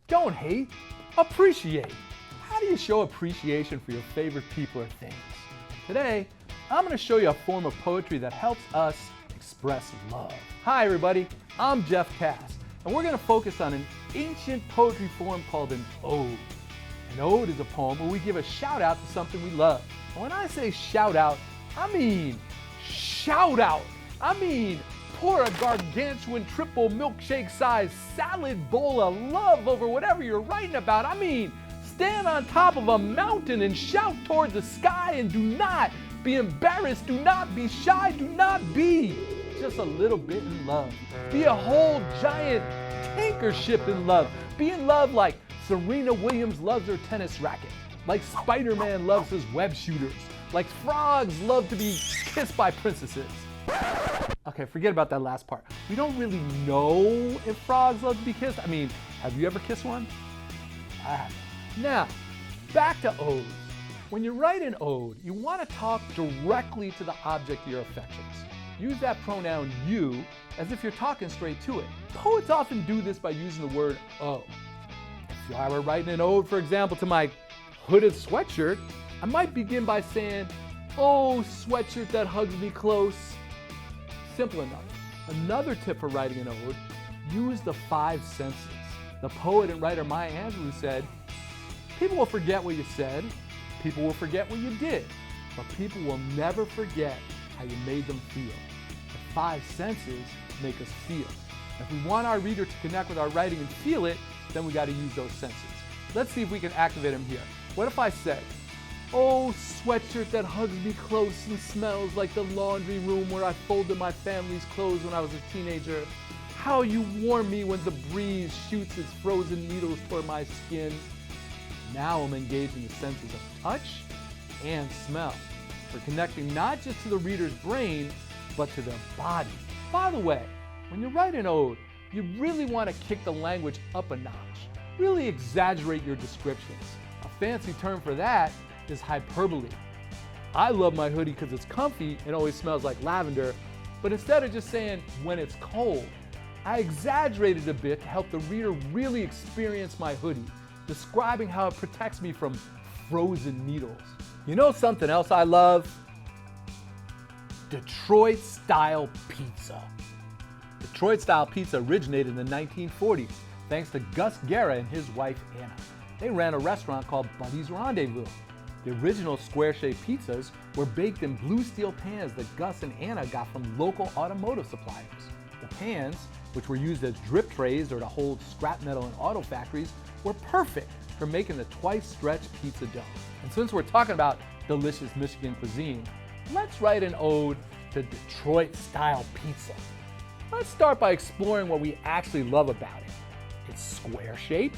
Don't hate, appreciate. How do you show appreciation for your favorite people or things? Today, I'm going to show you a form of poetry that helps us express love. Hi everybody, I'm Kass, and we're going to focus on an ancient poetry form called an ode. An ode is a poem where we give a shout out to something we love. And when I say shout out, I mean shout out. I mean pour a gargantuan triple milkshake sized salad bowl of love over whatever you're writing about. I mean stand on top of a mountain and shout toward the sky, and do not be embarrassed, do not be shy, do not be just a little bit in love. Be a whole giant tanker ship in love. Be in love like Serena Williams loves her tennis racket, like Spider-Man loves his web shooters, like frogs love to be kissed by princesses. Okay, forget about that last part. We don't really know if frogs love to be kissed. I mean, have you ever kissed one? I haven't. Now, back to odes. When you write an ode, you want to talk directly to the object of your affections. Use that pronoun you as if you're talking straight to it. Poets often do this by using the word oh. If I were writing an ode, for example, to my hooded sweatshirt, I might begin by saying, oh, sweatshirt that hugs me close. Simple enough. Another tip for writing an ode, use the five senses. The poet and writer Maya Angelou said, people will forget what you said, people will forget what you did, but people will never forget how you made them feel. The five senses make us feel. If we want our reader to connect with our writing and feel it, then we got to use those senses. Let's see if we can activate them here. What if I said, oh, sweatshirt that hugs me close and smells like the laundry room where I folded my family's clothes when I was a teenager. How you warm me when the breeze shoots its frozen needles toward my skin. Now I'm engaging the senses of touch and smell. We're connecting not just to the reader's brain, but to their body. By the way, when you write an ode, you really want to kick the language up a notch. Really exaggerate your descriptions. A fancy term for that is hyperbole. I love my hoodie because it's comfy and always smells like lavender, but instead of just saying when it's cold, I exaggerated a bit to help the reader really experience my hoodie, describing how it protects me from frozen needles. You know something else I love? Detroit-style pizza. Detroit-style pizza originated in the 1940s, thanks to Gus Guerra and his wife Anna. They ran a restaurant called Buddy's Rendezvous. The original square-shaped pizzas were baked in blue steel pans that Gus and Anna got from local automotive suppliers. The pans, which were used as drip trays or to hold scrap metal in auto factories, were perfect for making the twice-stretched pizza dough. And since we're talking about delicious Michigan cuisine, let's write an ode to Detroit-style pizza. Let's start by exploring what we actually love about it. It's square-shaped,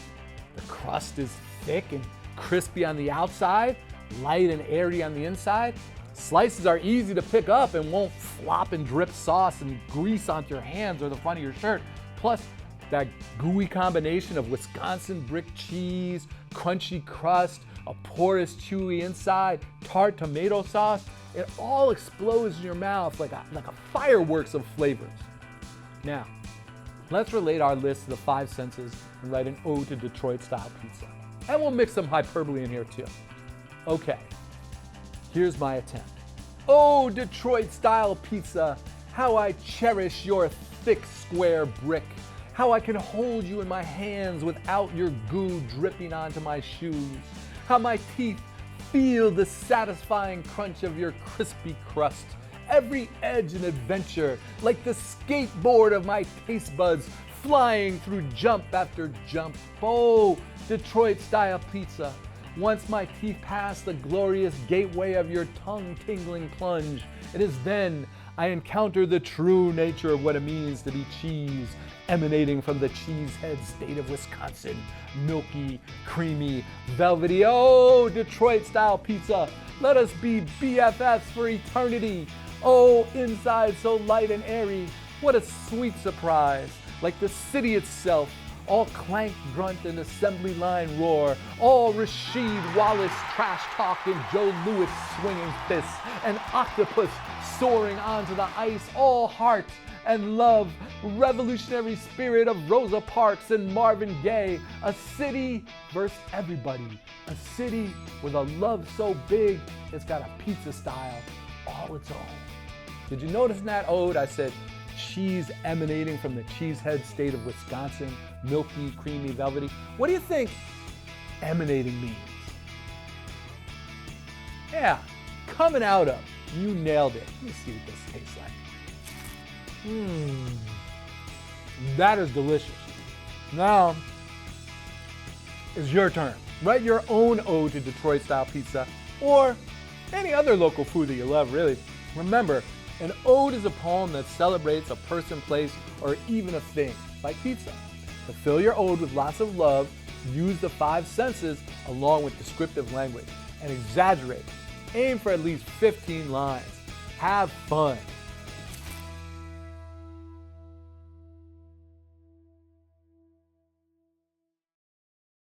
the crust is thick and crispy on the outside, light and airy on the inside. Slices are easy to pick up and won't flop and drip sauce and grease onto your hands or the front of your shirt. Plus, that gooey combination of Wisconsin brick cheese, crunchy crust, a porous chewy inside, tart tomato sauce, it all explodes in your mouth like a fireworks of flavors. Now, let's relate our list to the five senses and write an ode to Detroit-style pizza. And we'll mix some hyperbole in here too. Okay, here's my attempt. Oh, Detroit-style pizza, how I cherish your thick square brick. How I can hold you in my hands without your goo dripping onto my shoes. How my teeth feel the satisfying crunch of your crispy crust. Every edge an adventure, like the skateboard of my taste buds flying through jump after jump. Oh, Detroit-style pizza. Once my teeth pass the glorious gateway of your tongue-tingling plunge, it is then I encounter the true nature of what it means to be cheese, emanating from the cheesehead state of Wisconsin. Milky, creamy, velvety. Oh, Detroit-style pizza. Let us be BFFs for eternity. Oh, inside so light and airy. What a sweet surprise. Like the city itself. all clank, grunt, and assembly line roar, all Rasheed Wallace trash talk and Joe Louis swinging fists, an octopus soaring onto the ice, all heart and love, revolutionary spirit of Rosa Parks and Marvin Gaye, a city versus everybody, a city with a love so big it's got a pizza style all its own. Did you notice in that ode I said cheese emanating from the cheesehead state of Wisconsin, milky, creamy, velvety? What do you think emanating means? Yeah, coming out of. You nailed it. Let me see what this tastes like. That is delicious. Now, it's your turn. Write your own ode to Detroit style pizza or any other local food that you love, really. Remember, an ode is a poem that celebrates a person, place, or even a thing, like pizza. To fill your ode with lots of love, use the 5 senses along with descriptive language and exaggerate. Aim for at least 15 lines. Have fun.